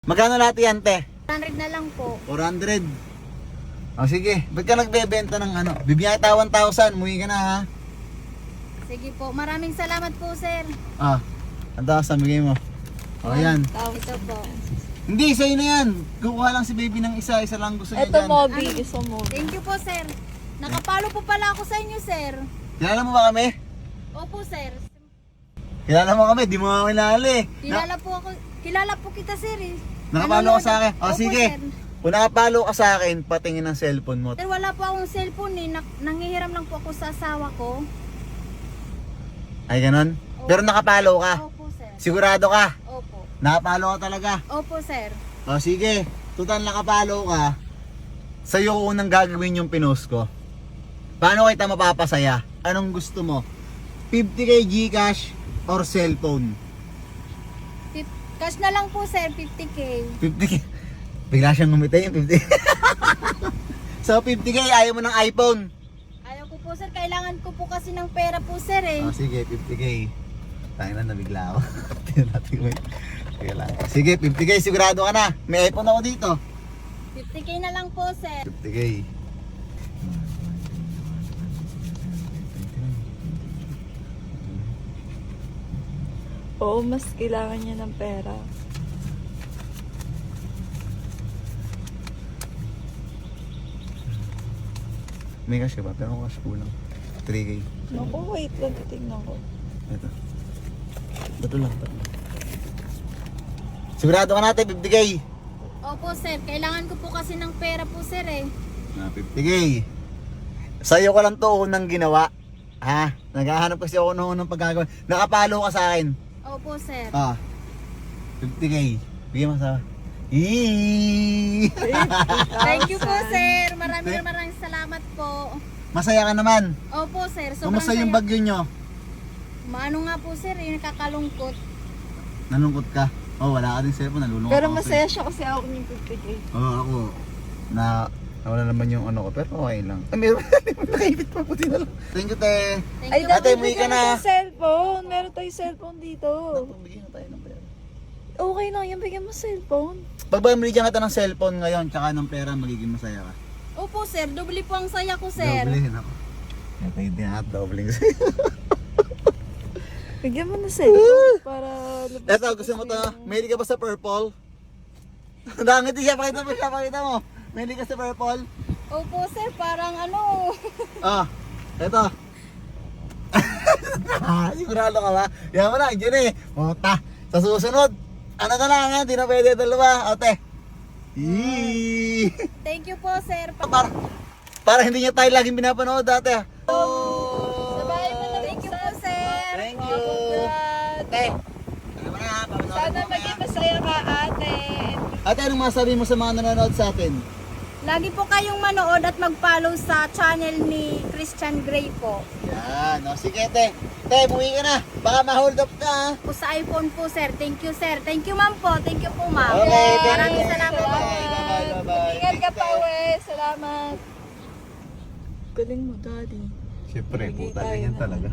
Magkano lahat yan, te? 100 na lang po. 400. O sige, ba't ka nagbebenta ng ano? Bibigyan kita 1,000, muwi ka na ha. Sige po. Maraming salamat po, sir. Ah, 1,000 bigay mo. O yan. Ito po. Hindi, sa'yo na yan. Kukuha lang si baby ng isa lang gusto niya Ito, dyan. Moby. Gusto mo. Thank you po, sir. Nakapalo po pala ako sa inyo, sir. Kilala mo ba kami? Opo, sir. Kilala mo kami, di mo kami kilala eh. Kilala po kita, sir. Nakapalo ka sa akin. O Opo, sige, sir. kung nakapalo ka sa akin, patingin ng cellphone mo. Sir, wala po akong cellphone eh. Nangihiram lang po ako sa asawa ko. Ay, ganon? Pero nakapalo ka. Opo, sir. Sigurado ka. Opo. Nakapalo ka talaga. Opo, sir. O sige, total nakapalo ka. Sa'yo ko unang gagawin yung pinost ko. Paano kita mapapasaya? Anong gusto mo? 50k Gcash or cellphone? Cash na lang po, sir. 50k. 50k. Bigla siyang ngumiti yung 50. So 50k, ayaw mo ng iPhone. Ayaw ko po, sir. Kailangan ko po kasi ng pera po, sir eh. O sige, 50k. Tangin na, nabigla ako. Tingnan natin, wait. Sige lang. Sige, 50k, sigurado ka na. May iPhone ako dito. 50k na lang po, sir. 50k. Oo, mas kailangan niya ng pera. May cash ka ba? Pero cash kulang. 3k. Naku, wait lang. Tingnan ko. Ito. Bato lang. Sigurado ka natin, 50k. Opo, sir. Kailangan ko po kasi ng pera po, sir eh. 50k. Sa'yo ko lang to unang ginawa. Ha? Naghahanap kasi ako ng unang paggagawa. Nakapalo ka sa akin. Opo, sir. 50k. Bigyan mo sa... Eee! Thank you po, sir. Maraming salamat po. Masaya ka naman. Opo, sir. Sobrang Kumusta yung saya. bagyo nyo? Maano nga po, sir. Yung nakakalungkot. Nalungkot ka? Oh, wala ka din cellphone. Nalulungkot Pero ako masaya siya kasi ako ng 50k. Oo, ako. Nawala naman yung ano ko, pero okay lang. Meron nakaipit pa, puti na lang. Thank you, te. Thank Ay, you. Ate, dapat umuwi ka bigyan na. mo ng cellphone. Meron tayong cellphone dito. Bigyan na tayo ng pera. Okay lang yan. Bigyan mo cellphone. Pag bumili kita ng cellphone ngayon, tsaka ng pera, magiging masaya ka. Opo, sir. Doble po ang saya ko, sir. Doblehin ako. Ito yung tinat, dobling sa'yo. Bigyan mo ng cellphone para lubos. Eto, gusto mo to? Mahilig ka ba sa purple? Nakangiti siya, pakita mo. Mahilig ka sa purple? Opo, sir. Parang ano. Ah, eto. Sigurado ka ba? Yan mo na, dyan eh. Puta, sa susunod, ano na lang ha, di na pwede dalawa. Ote. Eee. Thank you po, sir. Para hindi niya tayo laging pinapanood dati ha. Sabay mo na. Thank you po, sir. Thank you. Te. Ano mo na ha, papanood Sana mo maging na. masaya ka, ate. Ate, anong masabi mo sa mga nanonood sa atin? Lagi po kayong manood at mag-follow sa channel ni Christian Gray po. Yan, o sige te. Te, buwi ka na. Baka ma-hold up ka ha. Po sa iPhone po, sir. Thank you, sir. Thank you, ma'am po. Thank you po, ma'am. Okay, thank you. Maraming salamat po. Bye-bye. Ingat ka pa, we. Salamat. Galing mo, daddy. Siyempre, Hindi puta tayo ganyan na- talaga.